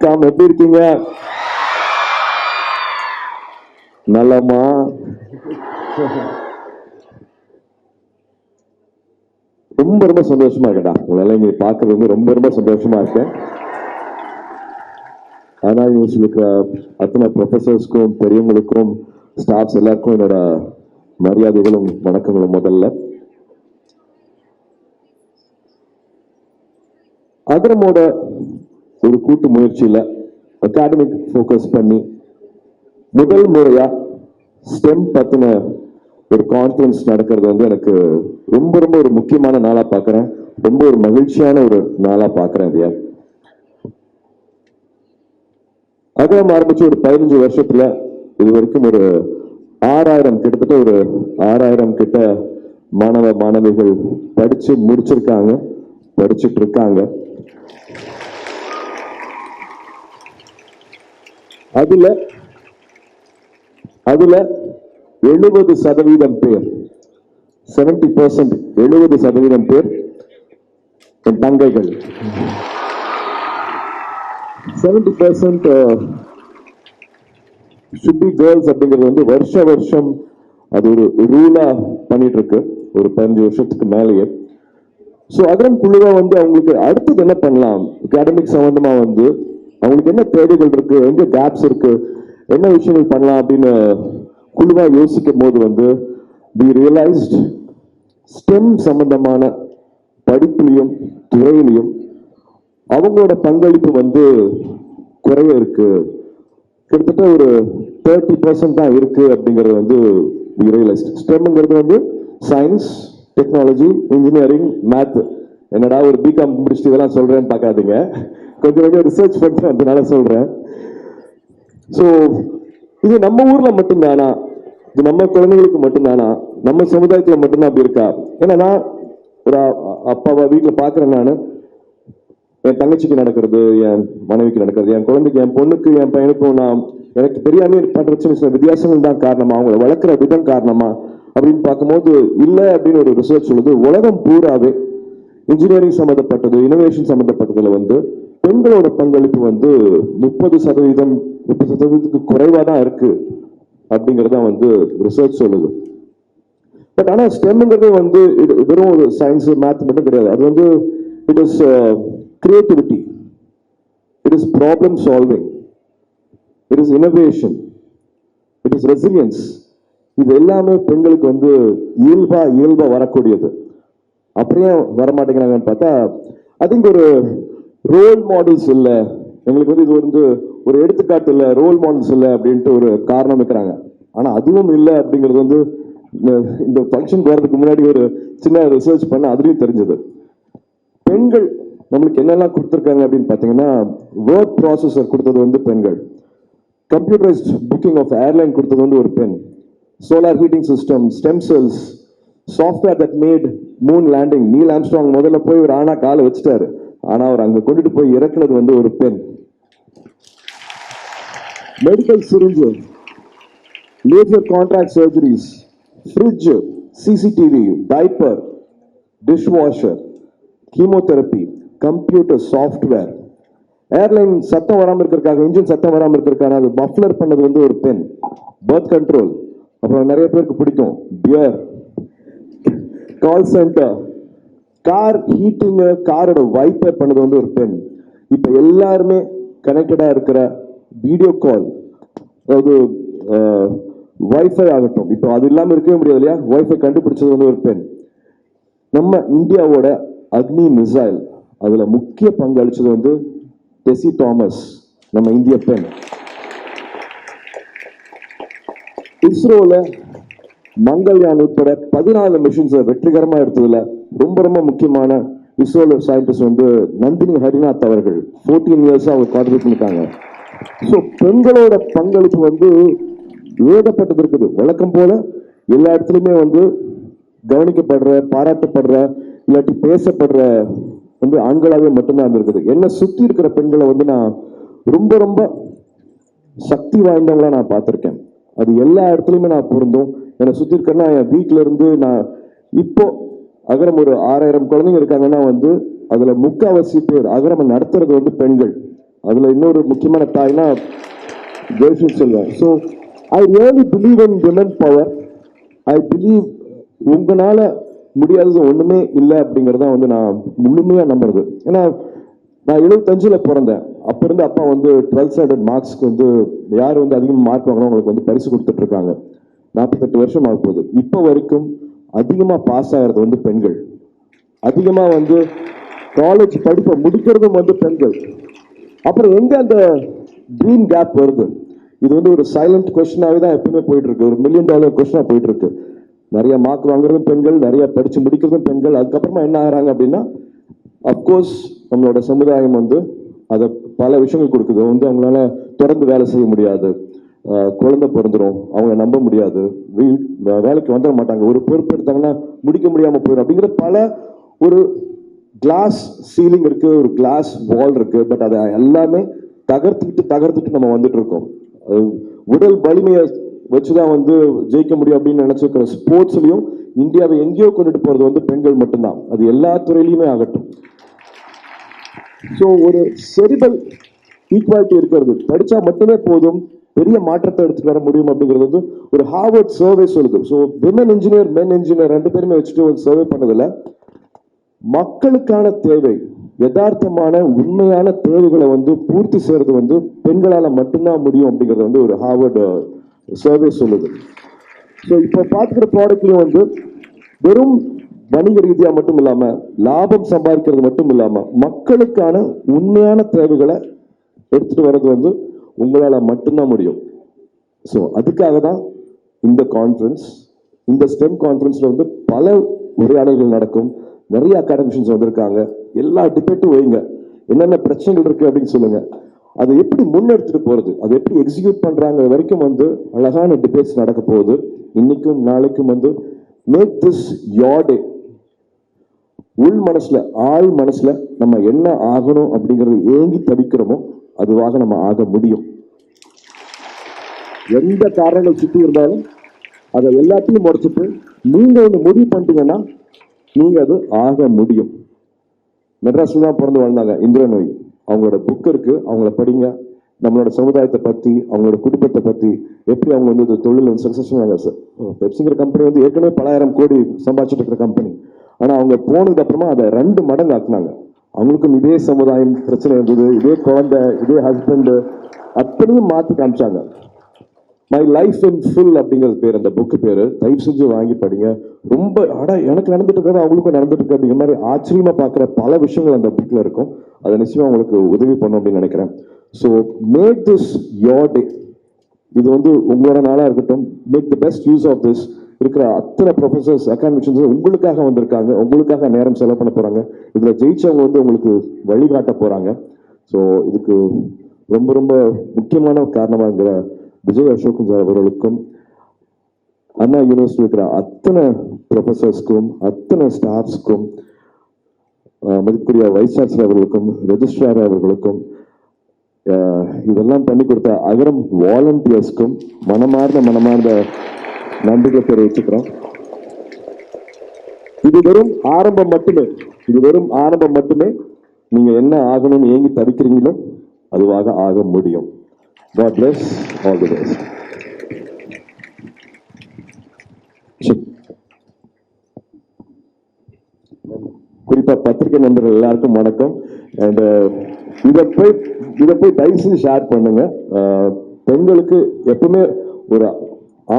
வணக்கம், எப்படி இருக்கீங்க? நலமா? ரொம்ப ரொம்ப சந்தோஷமா இருக்கேன். உங்களால இங்க பாக்குறது வந்து ரொம்ப ரொம்ப சந்தோஷமா இருக்கேன். ஆனா இருக்கிற அத்தனை ப்ரொஃபசர்ஸ்க்கும் பெரியவங்களுக்கும் ஸ்டாஃப்ஸ் எல்லாருக்கும் என்னோட மரியாதைகளும் வணக்கங்களும். முதல்ல அகரமோட ஒரு கூட்டு முயற்சியில அகாடமிக் ஃபோக்கஸ் பண்ணி முதல் முறையா ஸ்டெம் பத்தின ஒரு கான்ஃபரன்ஸ் நடக்கிறது வந்து எனக்கு ரொம்ப ரொம்ப ஒரு முக்கியமான நாளா பாக்குறேன். ரொம்ப ஒரு மகிழ்ச்சியான ஒரு நாளா பாக்குறேன். இல்லையா, அகரம் ஆரம்பிச்சு ஒரு 15 வருஷத்துல இது வரைக்கும் ஒரு 6000 கிட்டத்தட்ட ஒரு 6000 கிட்ட மாணவ மாணவிகள் படிச்சு முடிச்சிருக்காங்க, படிச்சுட்டு இருக்காங்க. அதுல 70% பேர் 70% 70% பேர் என் தங்கைகள். 70% should be girls அப்படிங்கிறது வந்து வருஷம் அது ஒரு ரூலா பண்ணிட்டு இருக்கு ஒரு 15 வருஷத்துக்கு மேலேயே. ஸோ அகரம் குழுவா வந்து அவங்களுக்கு அடுத்தது என்ன பண்ணலாம், அகாடமிக் சம்பந்தமா வந்து அவங்களுக்கு என்ன தேவைகள் இருக்கு, எங்க கேப்ஸ் இருக்கு, என்ன விஷயங்கள் பண்ணலாம் அப்படின்னு குழுவா யோசிக்கும் போது வந்து we realized ஸ்டெம் சம்பந்தமான படிப்புலையும் துறையிலையும் அவங்களோட பங்களிப்பு வந்து குறைய இருக்கு, கிட்டத்தட்ட ஒரு 30% தான் இருக்கு அப்படிங்கிறது வந்து we realized. ஸ்டெம்ங்கிறது வந்து சயின்ஸ், டெக்னாலஜி, இன்ஜினியரிங், மேத். என்னடா ஒரு பிகாம் முடிச்சுட்டு இதெல்லாம் சொல்றேன்னு பார்க்காதீங்க, கொஞ்சம் ரிசர்ச் பண்ணிட்டு அதனால சொல்றேன். ஸோ இது நம்ம ஊர்ல மட்டும்தானா, இது நம்ம குழந்தைகளுக்கு மட்டும்தானா, நம்ம சமுதாயத்துல மட்டும்தான் அப்படி இருக்கா? ஏன்னா நான் ஒரு அப்பாவை வீட்டில் பார்க்குறேன். நான் என் தங்கச்சிக்கு நடக்கிறது, என் மனைவிக்கு நடக்கிறது, என் குழந்தைக்கு, என் பொண்ணுக்கு, என் பையனுக்கும் நான் எனக்கு தெரியாமே பண்ற சின்ன வித்தியாசங்கள் தான் காரணமா, அவங்களை வளர்க்குற விதம் காரணமா அப்படின்னு பார்க்கும்போது இல்லை அப்படின்னு ஒரு ரிசர்ச் சொல்லுது. உலகம் பூராவே இன்ஜினியரிங் சம்மந்தப்பட்டது, இனோவேஷன் சம்மந்தப்பட்டதுல வந்து பெண்களோட பங்களிப்பு வந்து 30% குறைவா தான் இருக்கு அப்படிங்கறத வந்து ரிசர்ச் சொல்லுது. பட் ஆனா ஸ்டெம்ங்கிறது வந்து வெறும் ஒரு சயின்ஸ் மேத் மட்டும் கிடையாது. அது வந்து it is creativity, it is problem solving, it is innovation, it is resilience. இது எல்லாமே பெண்களுக்கு வந்து இயல்பா வரக்கூடியது. அப்படியே வரமாட்டேங்கிறாங்கன்னு பார்த்தா ஐ திங்க் ஒரு ரோல் மாடல்ஸ் இல்லை எங்களுக்கு வந்து, இது வந்து ஒரு எடுத்துக்காட்டு இல்லை, ரோல் மாடல்ஸ் இல்லை அப்படின்ட்டு ஒரு காரணம் வைக்கிறாங்க. ஆனா அதுவும் இல்லை அப்படிங்கிறது வந்து இந்த ஃபங்க்ஷன் போறதுக்கு முன்னாடி ஒரு சின்ன ரிசர்ச் பண்ண அதுலயும் தெரிஞ்சது. பெண்கள் நம்மளுக்கு என்னெல்லாம் கொடுத்துருக்காங்க அப்படின்னு பார்த்தீங்கன்னா, வேர்ட் ப்ராசஸர் கொடுத்தது வந்து பெண்கள், கம்ப்யூட்டரைஸ்ட் புக்கிங் ஆஃப் ஏர்லைன் கொடுத்தது வந்து ஒரு பெண், solar heating system, stem cells, software that made moon landing. Neil Armstrong முதல்ல போய் ஒரு ஆனா காலை வச்சுட்டாரு, ஆனா அவர் அங்க கொண்டுட்டு போய் இறக்குனது வந்து ஒரு பெண். Medical syringe, laser contract surgeries, fridge, CCTV, diaper, dish washer, chemotherapy, computer software, airline சத்தம் வராமல் இருக்கிறதுக்காக, இன்ஜின் சத்தம் வராமல் இருக்கிறதுக்கான அது மஃப்ளர் பண்ணது வந்து ஒரு பெண், பர்த் கண்ட்ரோல், அப்புறம் நிறைய பேருக்கு பிடிக்கும் pier, call centre, car heating, காரோட வைப்பர் பண்ணது வந்து ஒரு பெண். இப்ப எல்லாருமே கனெக்டடா இருக்கிற வீடியோ கால், அதாவது வைஃபை ஆகட்டும், இப்போ அது இல்லாம இருக்கவே முடியாது இல்லையா, வைஃபை கண்டுபிடிச்சது வந்து ஒரு பெண். நம்ம இந்தியாவோட அக்னி மிசைல் அதுல முக்கிய பங்கு அளிச்சது வந்து டெசி தாமஸ், நம்ம இந்திய பெண். இஸ்ரோல மங்கள்யான் உட்பட 14 மிஷன்ஸ் வெற்றிகரமா எடுத்ததுல ரொம்ப ரொம்ப முக்கியமான இஸ்ரோல சயின்டிஸ்ட் வந்து நந்தினி ஹரிநாத் அவர்கள் 14 இயர்ஸ் அவங்க கான்ட்ரிபியூட் பண்ணிருக்காங்க. ஸோ பெண்களோட பங்களிப்பு வந்து ஏகப்பட்டது இருக்குது. வழக்கம் போல எல்லா இடத்துலையுமே வந்து கவனிக்கப்படுற, பாராட்டப்படுற, இல்லாட்டி பேசப்படுற வந்து ஆண்களாகவே மட்டும்தான் இருந்திருக்குது. என்ன சுத்தி இருக்கிற பெண்களை வந்து நான் ரொம்ப ரொம்ப சக்தி வாய்ந்தவங்களா நான் பார்த்திருக்கேன். அது எல்லா இடத்துலையுமே நான் பொருந்தும். என்னை சுத்தி இருக்கிறேன்னா என் வீட்டில இருந்து நான் இப்போ அகரம் ஒரு 6000 குழந்தைங்க இருக்காங்கன்னா வந்து அதுல முக்காவாசி பேர் அகரம் நடத்துறது வந்து பெண்கள். அதில் இன்னொரு முக்கியமான தாய்னா ஜெயஸ்ரீ சொல்லுவேன். So I really believe in women power. I believe உங்களால் முடியாதது ஒன்றுமே இல்லை அப்படிங்கிறத வந்து நான் முழுமையாக நம்புறது. ஏன்னா நான் 75 பிறந்தேன். அப்போ இருந்து அப்பா வந்து 12th ஸ்டாண்டர்ட் மார்க்ஸ்க்கு வந்து யார் வந்து அதிகமாக மார்க் வாங்கினா அவங்களுக்கு வந்து பரிசு கொடுத்துட்டு இருக்காங்க. 48 வருஷம் ஆக போகுது. இப்போ வரைக்கும் அதிகமாக பாஸ் ஆகிறது வந்து பெண்கள், அதிகமாக வந்து காலேஜ் படிப்பை முடிக்கிறதும் வந்து பெண்கள். அப்புறம் எங்க அந்த ட்ரீம் கேப் வருது? இது வந்து ஒரு சைலண்ட் கொஸ்டினாவே தான் எப்பவுமே போயிட்டு இருக்கு. ஒரு $1 மில்லியன் கொஸ்டினா போயிட்டு இருக்கு. நிறைய மார்க் வாங்குறதும் பெண்கள், நிறைய படிச்சு முடிக்கிறதும் பெண்கள். அதுக்கப்புறமா என்ன ஆகிறாங்க அப்படின்னா, அப்கோர்ஸ் நம்மளோட சமுதாயம் வந்து அதை பல விஷயங்கள் கொடுக்குது. வந்து அவங்களால தொடர்ந்து வேலை செய்ய முடியாது, குழந்தை பிறந்துடும், அவங்கள நம்ப முடியாது, வேலைக்கு வந்துட மாட்டாங்க, ஒரு பொறுப்பு எடுத்தாங்கன்னா முடிக்க முடியாம போயிடும் அப்படிங்கிற பல ஒரு கிளாஸ் சீலிங் இருக்கு, ஒரு கிளாஸ் வால் இருக்கு. பட் அதை எல்லாமே தகர்த்துட்டு நம்ம வந்துட்டு இருக்கோம். உடல் வலிமையை வச்சுதான் வந்து ஜெயிக்க முடியும் அப்படின்னு நினைச்சிருக்கிற ஸ்போர்ட்ஸ்லயும் இந்தியாவை எங்கேயோ கொண்டுட்டு போறது வந்து பெண்கள் மட்டும்தான். அது எல்லா துறையிலுமே ஆகட்டும். ஸோ ஒரு செரிபல் ஈக்குவாலிட்டி இருக்கிறது, படிச்சா மட்டுமே போதும் பெரிய மாற்றத்தை எடுத்துட்டு வர முடியும் அப்படிங்கிறது வந்து ஒரு ஹார்வர்ட் சர்வே சொல்லுது. ஸோ விமன் இன்ஜினியர் மென் இன்ஜினியர் ரெண்டு பேருமே வச்சுட்டு ஒரு சர்வே பண்ணதில்ல. மக்களுக்கான தேவை, யதார்த்தமான உண்மையான தேவைகளை வந்து பூர்த்தி செய்யறது வந்து பெண்களால மட்டும்தான் முடியும் அப்படிங்கிறது வந்து ஒரு ஹார்வர்ட் சர்வே சொல்லுது. ஸோ இப்போ பார்த்துக்கிற ப்ராடக்ட்லையும் வந்து வெறும் வணிக ரீதியா மட்டும் இல்லாம, லாபம் சம்பாதிக்கிறது மட்டும் இல்லாம, மக்களுக்கான உண்மையான தேவைகளை எடுத்துட்டு வர்றது வந்து உங்களால மட்டும்தான் முடியும். ஸோ அதுக்காக தான் இந்த கான்ஃபரன்ஸ், இந்த ஸ்டெம் கான்ஃபரன்ஸ்ல வந்து பல உரையாடல்கள் நடக்கும். நிறைய அகாடமிஷியன்ஸ் வந்திருக்காங்க. எல்லா டிபேட்டும் வைங்க, என்னென்ன பிரச்சனைகள் இருக்கு அப்படின்னு சொல்லுங்க. அதை எப்படி முன்னெடுத்துட்டு போறது, அதை எப்படி எக்ஸிக்யூட் பண்றாங்க வரைக்கும் வந்து அழகான டிபேட்ஸ் நடக்க போகுது. இன்னைக்கும் நாளைக்கும் வந்து மேக் திஸ் யோர் டே. உள் மனசுல, ஆள் மனசுல நம்ம என்ன ஆகணும் அப்படிங்கிறது ஏங்கி தவிக்கிறோமோ அதுவாக நம்ம ஆக முடியும். எந்த காரணங்கள் சுற்றி இருந்தாலும் அதை எல்லாத்தையும் முடிச்சுட்டு நீங்க ஒன்று முடிவு பண்ணிட்டீங்கன்னா நீங்க அது ஆக முடியும். மெட்ராஸ்ல தான் பிறந்து வாழ்ந்தாங்க இந்திரநோய். அவங்களோட புக் இருக்கு, அவங்கள படிங்க. நம்மளோட சமுதாயத்தை பத்தி, அவங்களோட குடும்பத்தை பத்தி, எப்படி அவங்க வந்து தொழில் சக்சஸ்ஃபுல்லாக. பெப்சிங்கிற கம்பெனி வந்து ஏற்கனவே பல ஆயிரம் கோடி சம்பாதிச்சுட்டு இருக்கிற கம்பெனி. ஆனா அவங்க போனதுக்கு அப்புறமா அதை 2 மடங்கு ஆக்குனாங்க. அவங்களுக்கும் இதே சமுதாயம் பிரச்சனை இருந்தது, இதே குழந்தை, இதே ஹஸ்பண்ட், அத்தனையும் மாற்றி காமிச்சாங்க. மை லைஃப் இன் ஃபுல் அப்படிங்கிறது பேர் அந்த புக்கு பேரு. தயவு செஞ்சு வாங்கி படிங்க. ரொம்ப எனக்கு நடந்துட்டு இருக்காது, அவங்களுக்கும் நடந்துட்டு இருக்கு அப்படிங்கிற மாதிரி ஆச்சரியமா பார்க்குற பல விஷயங்கள் அந்த புக்ல இருக்கும். அதை நிச்சயமா உங்களுக்கு உதவி பண்ணும் அப்படின்னு நினைக்கிறேன். So make this your day. இது வந்து உங்களோட நாளாக இருக்கட்டும். Make the best use of this. இருக்கிற அத்தனை ப்ரொஃபசர்ஸ், அகாடமிஷியன்ஸ் உங்களுக்காக வந்திருக்காங்க, உங்களுக்காக நேரம் செலவு பண்ண போறாங்க. இதுல ஜெயிச்சவங்க வந்து உங்களுக்கு வழிகாட்ட போறாங்க. ஸோ இதுக்கு ரொம்ப ரொம்ப முக்கியமான காரணமாக இருக்கிற விஜய் அசோக் அவர்களுக்கும், அண்ணா யூனிவர்சிட்டி இருக்கிற அத்தனை ப்ரொஃபசர்ஸ்க்கும், அத்தனை ஸ்டாஃப்ஸ்க்கும், மதிப்புக்குரிய வைஸ் சான்சலர் அவர்களுக்கும், ரெஜிஸ்ட்ரார் அவர்களுக்கும், இதெல்லாம் பண்ணி கொடுத்த அகரம் வாலண்டியர்ஸ்க்கும் மனமார்ந்த நன்றிகளை தெரிவிச்சுக்கிறோம். இது வெறும் ஆரம்பம் மட்டுமே. இது வெறும் ஆரம்பம் மட்டுமே. நீங்க என்ன ஆகணும்னு ஏங்கி தவிக்கிறீங்களோ அதுவாக ஆக முடியும். God bless, all the best. குறிப்பா பத்திரிகை நண்பர்கள் எல்லாருக்கும் வணக்கம். அண்ட் இதை போய் தயவுசெய்து ஷேர் பண்ணுங்க. பெண்களுக்கு எப்பவுமே ஒரு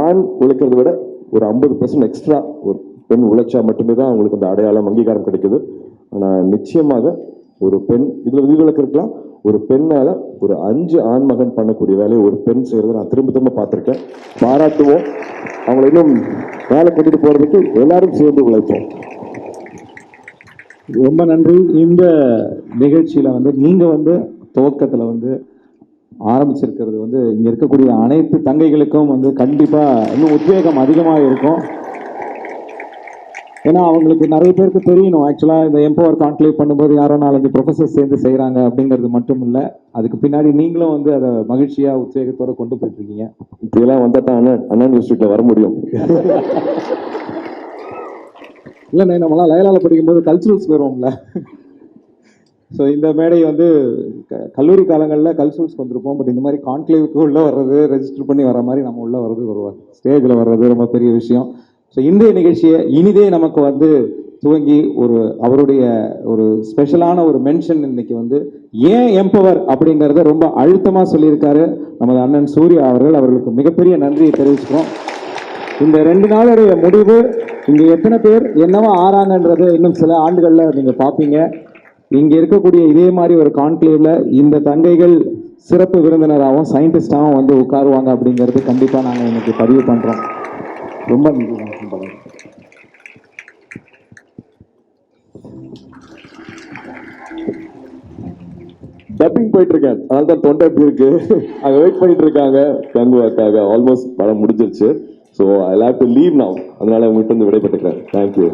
ஆண் உழைக்கிறத விட ஒரு 50% எக்ஸ்ட்ரா ஒரு பெண் உழைச்சா மட்டுமே தான் அவங்களுக்கு அந்த அடையாளம், அங்கீகாரம் கிடைக்குது. ஆனால் நிச்சயமாக ஒரு பெண் இதுல விதிவிலக்கு இருக்கலாம். ஒரு பெண்ணால ஒரு 5 ஆண்மகன் பண்ணக்கூடிய வேலையை ஒரு பெண் செய்யறதை நான் திரும்ப பார்த்திருக்கேன். பாராட்டுவோம். அவங்களை இன்னும் வேலை கொண்டுட்டு போறதுக்கு எல்லாரும் சேர்ந்து உழைப்போம். ரொம்ப நன்றி. இந்த நிகழ்ச்சியில வந்து நீங்க வந்து துவக்கத்துல வந்து ஆரம்பிச்சிருக்கிறது வந்து இங்க இருக்கக்கூடிய அனைத்து தங்கைகளுக்கும் வந்து கண்டிப்பா இன்னும் உத்வேகம் அதிகமாக இருக்கும். ஏன்னா அவங்களுக்கு நிறைய பேருக்கு தெரியணும், ஆக்சுவலா இந்த எம்பவர் கான்க்ளேவ் பண்ணும்போது யாரோ 4-5 ப்ரொஃபசர் சேர்ந்து செய்யறாங்க அப்படிங்கிறது மட்டும் இல்ல, அதுக்கு பின்னாடி நீங்களும் வந்து அதை மகிழ்ச்சியா உத்வேகத்தோட கொண்டு போயிட்டு இருக்கீங்க. இப்படியெல்லாம் வந்தா தான் அண்ணா யூனிவர்சிட்டியில வர முடியும். இல்லைண்ணே, நம்மளாம் லயலால படிக்கும்போது கல்ச்சுரல்ஸ் வருவோம்ல, ஸோ இந்த மேடை வந்து கல்லூரி காலங்களில் கல்சூல்ஸ்க்கு வந்திருப்போம். பட் இந்த மாதிரி கான்க்ளேவுக்கு உள்ளே வர்றது, ரெஜிஸ்டர் பண்ணி வர மாதிரி நம்ம உள்ளே வர்றது ஒரு ஸ்டேஜில் வர்றது ரொம்ப பெரிய விஷயம். ஸோ இன்றைய நிகழ்ச்சியை இனிதே நமக்கு வந்து துவங்கி அவருடைய ஒரு ஸ்பெஷலான ஒரு மென்ஷன் இன்னைக்கு வந்து ஏன் எம்பவர் அப்படிங்கிறத ரொம்ப அழுத்தமாக சொல்லியிருக்காரு நமது அண்ணன் சூர்யா அவர்கள். அவர்களுக்கு மிகப்பெரிய நன்றியை தெரிவிச்சுக்கிறோம். இந்த 2 நாளுடைய முடிவு இங்கே எத்தனை பேர் என்னவா ஆறாங்கன்றது இன்னும் சில ஆண்டுகளில் நீங்கள் பார்ப்பீங்க. இங்கே இருக்கக்கூடிய இதே மாதிரி ஒரு கான்க்ளேவ்ல இந்த தங்கைகள் சிறப்பு விருந்தினராகவும் சயின்டிஸ்டாகவும் வந்து உட்காருவாங்க அப்படிங்கிறது கண்டிப்பாக நாங்கள் இன்னைக்கு பதிவு பண்ணுறோம். ரொம்ப நன்றி. டப்பிங் போயிட்டு இருக்கேன், அதனால தான் தொண்டை எப்படி இருக்கு. அங்கே வெயிட் பண்ணிட்டு இருக்காங்க கங்குவாக்காக. ஆல்மோஸ்ட் படம் முடிஞ்சிருச்சு. So I have to leave now. அதனால உங்கள்கிட்ட வந்து விடைபெற்றுக்கிறேன். தேங்க்யூ.